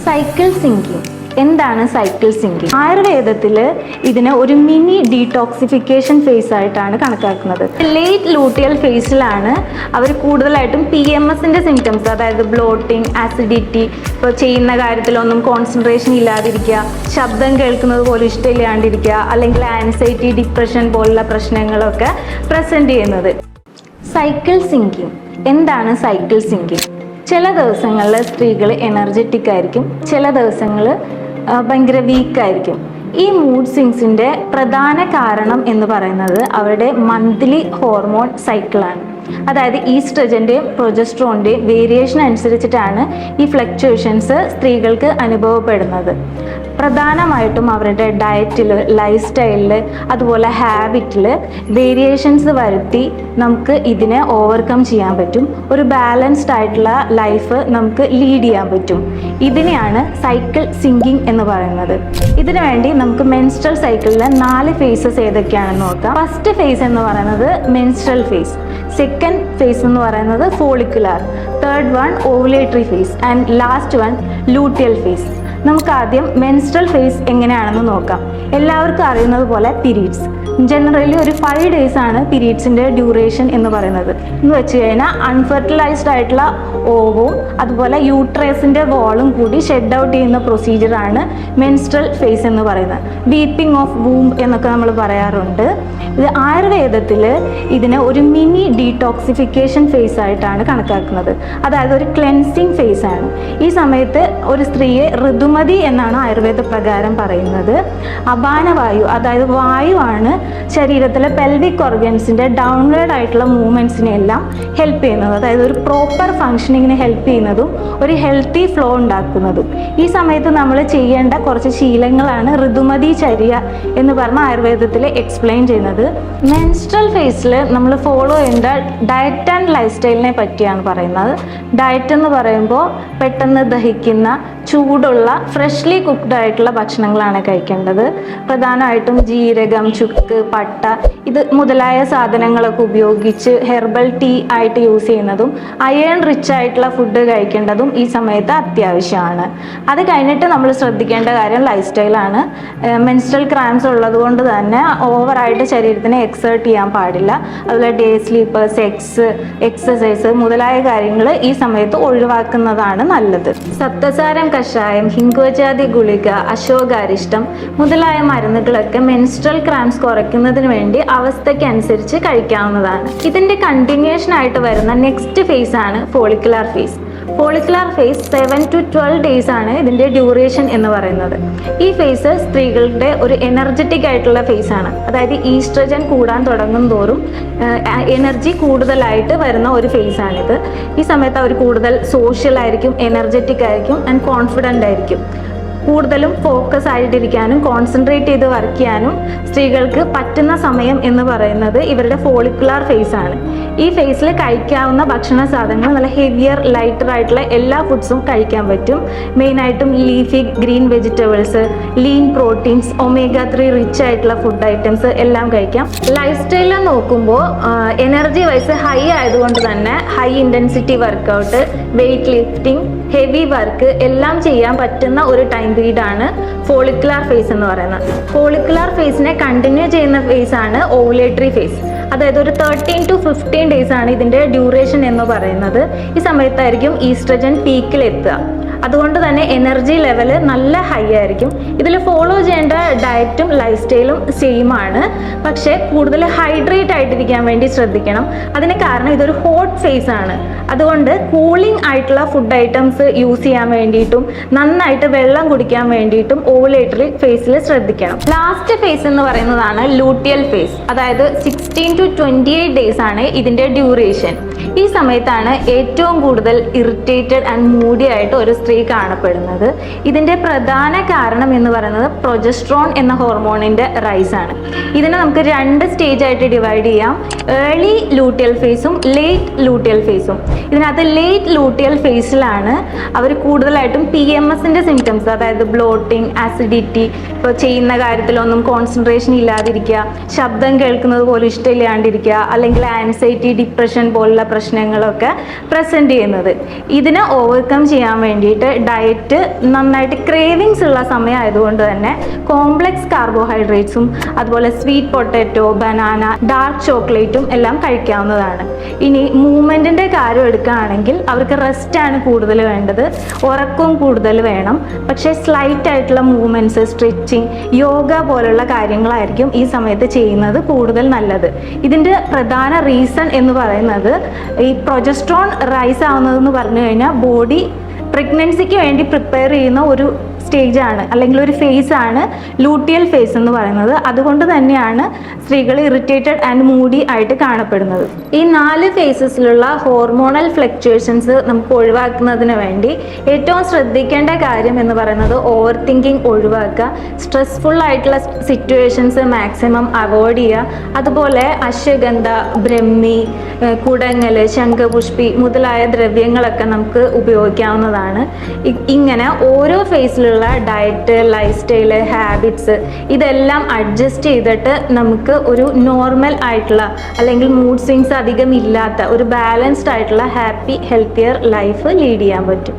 Cycle sinking. എന്താണ് cycle sinking? ആയുർവേദത്തിൽ ഇതിനെ ഒരു മിനി ഡീടോക്സിഫിക്കേഷൻ ഫേസ് ആയിട്ടാണ് കണക്കാക്കുന്നത്. ലേറ്റ് ലൂട്ടിയൽ ഫേസിലാണ് അവർ കൂടുതലായിട്ടും PMSന്റെ സിംറ്റംസ്, അതായത് ബ്ലോട്ടിങ്, ആസിഡിറ്റി, ഇപ്പോൾ ചെയ്യുന്ന കാര്യത്തിലൊന്നും കോൺസെൻട്രേഷൻ ഇല്ലാതിരിക്കുക, ശബ്ദം കേൾക്കുന്നത് പോലും ഇഷ്ടമില്ലാണ്ടിരിക്കുക, അല്ലെങ്കിൽ ആൻസൈറ്റി, ഡിപ്രഷൻ പോലുള്ള പ്രശ്നങ്ങളൊക്കെ പ്രസൻറ്റ് ചെയ്യുന്നത്. Cycle sinking. എന്താണ് സൈക്കിൾ സിങ്കിങ്? ചില ദിവസങ്ങളിൽ സ്ത്രീകൾ എനർജറ്റിക് ആയിരിക്കും, ചില ദിവസങ്ങൾ ഭയങ്കര വീക്കായിരിക്കും. ഈ മൂഡ് സ്വിങ്സിൻ്റെ പ്രധാന കാരണം എന്ന് പറയുന്നത് അവരുടെ മന്ത്ലി ഹോർമോൺ സൈക്കിളാണ്. അതായത് ഈസ്ട്രജൻ്റെയും പ്രൊജസ്ട്രോണിൻ്റെയും വേരിയേഷൻ അനുസരിച്ചിട്ടാണ് ഈ ഫ്ലക്ച്വേഷൻസ് സ്ത്രീകൾക്ക് അനുഭവപ്പെടുന്നത്. പ്രധാനമായിട്ടും അവരുടെ ഡയറ്റിൽ, ലൈഫ് സ്റ്റൈലിൽ, അതുപോലെ ഹാബിറ്റിൽ വേരിയേഷൻസ് വരുത്തി നമുക്ക് ഇതിനെ ഓവർകം ചെയ്യാൻ പറ്റും. ഒരു ബാലൻസ്ഡ് ആയിട്ടുള്ള ലൈഫ് നമുക്ക് ലീഡ് ചെയ്യാൻ പറ്റും. ഇതിനെയാണ് സൈക്കിൾ സിങ്കിങ് എന്ന് പറയുന്നത്. ഇതിനു വേണ്ടി നമുക്ക് മെൻസ്ട്രൽ സൈക്കിളിലെ 4 ഫേസസ് ഏതൊക്കെയാണെന്ന് നോക്കാം. ഫസ്റ്റ് ഫേസ് എന്ന് പറയുന്നത് മെൻസ്ട്രൽ ഫേസ്, സെക്കൻഡ് ഫേസ് എന്ന് പറയുന്നത് follicular, third one ovulatory phase and last one luteal phase. നമുക്ക് ആദ്യം മെൻസ്ട്രൽ ഫേസ് എങ്ങനെയാണെന്ന് നോക്കാം. എല്ലാവർക്കും അറിയുന്നത് പോലെ പീരീഡ്സ് ജനറലി ഒരു 5 days ആണ് പീരീഡ്സിൻ്റെ ഡ്യൂറേഷൻ എന്ന് പറയുന്നത്. എന്ന് വെച്ച് കഴിഞ്ഞാൽ അൺഫെർട്ടിലൈസ്ഡ് ആയിട്ടുള്ള ഓവും അതുപോലെ യൂട്രസിൻ്റെ വാളും കൂടി ഷെഡ് ഔട്ട് ചെയ്യുന്ന പ്രൊസീജിയറാണ് മെൻസ്ട്രൽ ഫേസ് എന്ന് പറയുന്നത്. വീപ്പിംഗ് ഓഫ് വൂംബ് എന്നൊക്കെ നമ്മൾ പറയാറുണ്ട്. ഇത് ആയുർവേദത്തിൽ ഇതിനെ ഒരു മിനി ഡീടോക്സിഫിക്കേഷൻ ഫേസ് ആയിട്ടാണ് കണക്കാക്കുന്നത്. അതായത് ഒരു ക്ലെൻസിങ് ഫേസ് ആണ്. ഈ സമയത്ത് ഒരു സ്ത്രീയെ ഋതുമതി എന്നാണ് ആയുർവേദ പ്രകാരം പറയുന്നത്. അപാനവായു, അതായത് വായുവാണ് ശരീരത്തിലെ പെൽവിക് ഓർഗൻസിൻ്റെ ഡൗൺവേർഡ് ആയിട്ടുള്ള മൂവ്മെൻറ്റ്സിനെ എല്ലാം ഹെൽപ്പ് ചെയ്യുന്നത്. അതായത് ഒരു പ്രോപ്പർ ഫങ്ഷനിങ്ങിന് ഹെൽപ്പ് ചെയ്യുന്നതും ഒരു ഹെൽത്തി ഫ്ലോ ഉണ്ടാക്കുന്നതും. ഈ സമയത്ത് നമ്മൾ ചെയ്യേണ്ട കുറച്ച് ശീലങ്ങളാണ് ഋതുമതി ചര്യ എന്ന് പറഞ്ഞ ആയുർവേദത്തിൽ എക്സ്പ്ലെയിൻ ചെയ്യുന്നത്. മെൻസ്ട്രൽ ഫേസിൽ നമ്മൾ ഫോളോ ചെയ്യേണ്ട ഡയറ്റ് ആൻഡ് ലൈഫ് സ്റ്റൈലിനെ പറ്റിയാണ് പറയുന്നത്. ഡയറ്റ് എന്ന് പറയുമ്പോൾ പെട്ടെന്ന് ദഹിക്കുന്ന, ചൂടുള്ള, ഫ്രഷ്ലി കുക്ക്ഡ് ആയിട്ടുള്ള ഭക്ഷണങ്ങളാണ് കഴിക്കേണ്ടത്. പ്രധാനമായിട്ടും ജീരകം, ചുക്ക്, പട്ട ഇത് മുതലായ സാധനങ്ങളൊക്കെ ഉപയോഗിച്ച് ഹെർബൽ ടീ ആയിട്ട് യൂസ് ചെയ്യുന്നതും അയൺ റിച്ച് ആയിട്ടുള്ള ഫുഡ് കഴിക്കേണ്ടതും ഈ സമയത്ത് അത്യാവശ്യമാണ്. അത് കഴിഞ്ഞിട്ട് നമ്മൾ ശ്രദ്ധിക്കേണ്ട കാര്യം ലൈഫ് സ്റ്റൈലാണ്. മെൻസ്ട്രൽ ക്രാംസ് ഉള്ളത് കൊണ്ട് തന്നെ ഓവറായിട്ട് ശരീരത്തിനെ എക്സേർട്ട് ചെയ്യാൻ പാടില്ല. അതുപോലെ ഡേ സ്ലീപ്പ്, സെക്സ്, എക്സസൈസ് മുതലായ കാര്യങ്ങൾ ഈ സമയത്ത് ഒഴിവാക്കുന്നതാണ് നല്ലത്. സപ്തസാരം കഷായം, ഹിംഗോജാതി ഗുളിക, അശോകാരിഷ്ടം മുതലായ മരുന്നുകളൊക്കെ മെൻസ്ട്രൽ ക്രാംസ് കുറയ്ക്കുന്നതിന് വേണ്ടി അവസ്ഥയ്ക്കനുസരിച്ച് കഴിക്കാവുന്നതാണ്. ഇതിൻ്റെ കണ്ടിന്യൂഷൻ ആയിട്ട് വരുന്ന നെക്സ്റ്റ് ഫേസ് ആണ് follicular phase. Follicular phase 7 to 12 days ആണ് ഇതിൻ്റെ ഡ്യൂറേഷൻ എന്ന് പറയുന്നത്. ഈ ഫേസ് സ്ത്രീകളുടെ ഒരു എനർജറ്റിക് ആയിട്ടുള്ള ഫേസ് ആണ്. അതായത് ഈസ്ട്രജൻ കൂടാൻ തുടങ്ങും തോറും എനർജി കൂടുതലായിട്ട് വരുന്ന ഒരു ഫേസ് ആണിത്. ഈ സമയത്ത് അവർ കൂടുതൽ സോഷ്യൽ ആയിരിക്കും, എനർജറ്റിക് ആയിരിക്കും ആൻഡ് കോൺഫിഡൻ്റ് ആയിരിക്കും. കൂടുതലും ഫോക്കസ് ആയിട്ടിരിക്കാനും കോൺസെൻട്രേറ്റ് ചെയ്ത് വർക്ക് ചെയ്യാനും സ്ത്രീകൾക്ക് പറ്റുന്ന സമയം എന്ന് പറയുന്നത് ഇവരുടെ ഫോളിക്കുലാർ ഫേസ് ആണ്. ഈ ഫേസിൽ കഴിക്കാവുന്ന ഭക്ഷണ സാധനങ്ങൾ നല്ല ഹെവിയർ, ലൈറ്റർ ആയിട്ടുള്ള എല്ലാ ഫുഡ്സും കഴിക്കാൻ പറ്റും. മെയിനായിട്ടും leafy green vegetables, lean proteins, omega-3 rich ആയിട്ടുള്ള ഫുഡ് ഐറ്റംസ് എല്ലാം കഴിക്കാം. ലൈഫ് സ്റ്റൈലിൽ നോക്കുമ്പോൾ എനർജി വൈസ് ഹൈ ആയതുകൊണ്ട് തന്നെ high intensity workout, weight lifting, heavy work എല്ലാം ചെയ്യാൻ പറ്റുന്ന ഒരു ടൈം പീരീഡ് ആണ് ഫോളിക്കുലാർ ഫേസ് എന്ന് പറയുന്നത്. ഫോളിക്കുലാർ ഫേസിനെ കണ്ടിന്യൂ ചെയ്യുന്ന ഫേസ് ആണ് ഓവുലേറ്ററി ഫേസ്. അതായത് ഒരു 13 to 15 days ആണ് ഇതിൻ്റെ ഡ്യൂറേഷൻ എന്ന് പറയുന്നത്. ഈ സമയത്തായിരിക്കും ഈസ്ട്രജൻ പീക്കിലെത്തുക. അതുകൊണ്ട് തന്നെ എനർജി ലെവൽ നല്ല ഹൈ ആയിരിക്കും. ഇതിൽ ഫോളോ ചെയ്യേണ്ട ഡയറ്റും ലൈഫ് സ്റ്റൈലും സെയിം ആണ്. പക്ഷേ കൂടുതൽ ഹൈഡ്രേറ്റ് ആയിട്ടിരിക്കാൻ വേണ്ടി ശ്രദ്ധിക്കണം. അതിന് കാരണം ഇതൊരു ഹോട്ട് ഫേസ് ആണ്. അതുകൊണ്ട് കൂളിംഗ് ആയിട്ടുള്ള ഫുഡ് ഐറ്റംസ് യൂസ് ചെയ്യാൻ വേണ്ടിയിട്ടും നന്നായിട്ട് വെള്ളം കുടിക്കാൻ വേണ്ടിയിട്ടും ഓവുലേറ്ററി ഫേസിൽ ശ്രദ്ധിക്കണം. ലാസ്റ്റ് ഫേസ് എന്ന് പറയുന്നതാണ് ലൂട്ടിയൽ ഫേസ്. അതായത് 16 to 28 days ആണ് ഇതിൻ്റെ ഡ്യൂറേഷൻ. ഈ സമയത്താണ് ഏറ്റവും കൂടുതൽ ഇറിറ്റേറ്റഡ് ആൻഡ് മൂഡി ആയിട്ട് ഒരു സ്ത്രീ കാണപ്പെടുന്നത്. ഇതിൻ്റെ പ്രധാന കാരണം എന്ന് പറയുന്നത് പ്രൊജസ്ട്രോൺ എന്ന ഹോർമോണിൻ്റെ റൈസ് ആണ്. ഇതിനെ നമുക്ക് 2 സ്റ്റേജ് ആയിട്ട് ഡിവൈഡ് ചെയ്യാം. ഏർലി ലൂട്ടിയൽ ഫേസും ലേറ്റ് ലൂട്ടിയൽ ഫേസും. ഇതിനകത്ത് ലേറ്റ് ലൂട്ടിയൽ ഫേസിലാണ് അവർ കൂടുതലായിട്ടും PMSൻ്റെ സിംറ്റംസ്, അതായത് ബ്ലോട്ടിങ്, ആസിഡിറ്റി, ഇപ്പോൾ ചെയ്യുന്ന കാര്യത്തിലൊന്നും കോൺസെൻട്രേഷൻ ഇല്ലാതിരിക്കുക, ശബ്ദം കേൾക്കുന്നത് പോലും ഇഷ്ടമില്ലാണ്ടിരിക്കുക, അല്ലെങ്കിൽ ആൻസൈറ്റി, ഡിപ്രഷൻ പോലുള്ള പ്രശ്നങ്ങളൊക്കെ പ്രസൻറ്റ് ചെയ്യുന്നത്. ഇതിനെ ഓവർകം ചെയ്യാൻ വേണ്ടിയിട്ട് വേണ്ടിയിട്ട് ഡയറ്റ് നന്നായിട്ട് ക്രേവിങ്സ് ഉള്ള സമയമായതുകൊണ്ട് തന്നെ കോംപ്ലെക്സ് കാർബോഹൈഡ്രേറ്റ്സും അതുപോലെ സ്വീറ്റ് പൊട്ടാറ്റോ, ബനാന, ഡാർക്ക് ചോക്ലേറ്റും എല്ലാം കഴിക്കാവുന്നതാണ്. ഇനി മൂവ്മെൻറ്റിൻ്റെ കാര്യം എടുക്കുകയാണെങ്കിൽ അവർക്ക് റെസ്റ്റാണ് കൂടുതൽ വേണ്ടത്, ഉറക്കവും കൂടുതൽ വേണം. പക്ഷേ സ്ലൈറ്റ് ആയിട്ടുള്ള മൂവ്മെൻറ്റ്സ്, സ്ട്രെച്ചിങ്, യോഗ പോലുള്ള കാര്യങ്ങളായിരിക്കും ഈ സമയത്ത് ചെയ്യുന്നത് കൂടുതൽ നല്ലത്. ഇതിൻ്റെ പ്രധാന റീസൺ എന്ന് പറയുന്നത് ഈ പ്രൊജസ്ട്രോൺ റൈസ് ആവുന്നതെന്ന് പറഞ്ഞു കഴിഞ്ഞാൽ ബോഡി പ്രഗ്നൻസിക്ക് വേണ്ടി പ്രിപ്പയർ ചെയ്യുന്ന ഒരു സ്റ്റേജാണ് അല്ലെങ്കിൽ ഒരു ഫേസാണ് ലൂട്ടിയൽ ഫേസ് എന്ന് പറയുന്നത്. അതുകൊണ്ട് തന്നെയാണ് സ്ത്രീകൾ ഇറിറ്റേറ്റഡ് ആൻഡ് മൂഡി ആയിട്ട് കാണപ്പെടുന്നത്. ഈ 4 ഫേസസിലുള്ള ഹോർമോണൽ ഫ്ലക്ച്വേഷൻസ് നമുക്ക് ഒഴിവാക്കുന്നതിന് വേണ്ടി ഏറ്റവും ശ്രദ്ധിക്കേണ്ട കാര്യം എന്ന് പറയുന്നത് ഓവർ തിങ്കിങ് ഒഴിവാക്കുക, സ്ട്രെസ്ഫുൾ ആയിട്ടുള്ള സിറ്റുവേഷൻസ് മാക്സിമം അവോയ്ഡ് ചെയ്യുക. അതുപോലെ അശ്വഗന്ധ, ബ്രഹ്മി, കുടങ്ങൽ, ശംഖപുഷ്പി മുതലായ ദ്രവ്യങ്ങളൊക്കെ നമുക്ക് ഉപയോഗിക്കാവുന്നതാണ്. ഇങ്ങനെ ഓരോ ഫേസിലുള്ള ഡയറ്റ്, ലൈഫ് സ്റ്റൈല്, ഹാബിറ്റ്സ് ഇതെല്ലാം അഡ്ജസ്റ്റ് ചെയ്തിട്ട് നമുക്ക് ഒരു നോർമൽ ആയിട്ടുള്ള അല്ലെങ്കിൽ മൂഡ് സ്വിങ്സ് അധികം ഇല്ലാത്ത ഒരു ബാലൻസ്ഡ് ആയിട്ടുള്ള ഹാപ്പി ഹെൽത്തിയർ ലൈഫ് ലീഡ് ചെയ്യാൻ പറ്റും.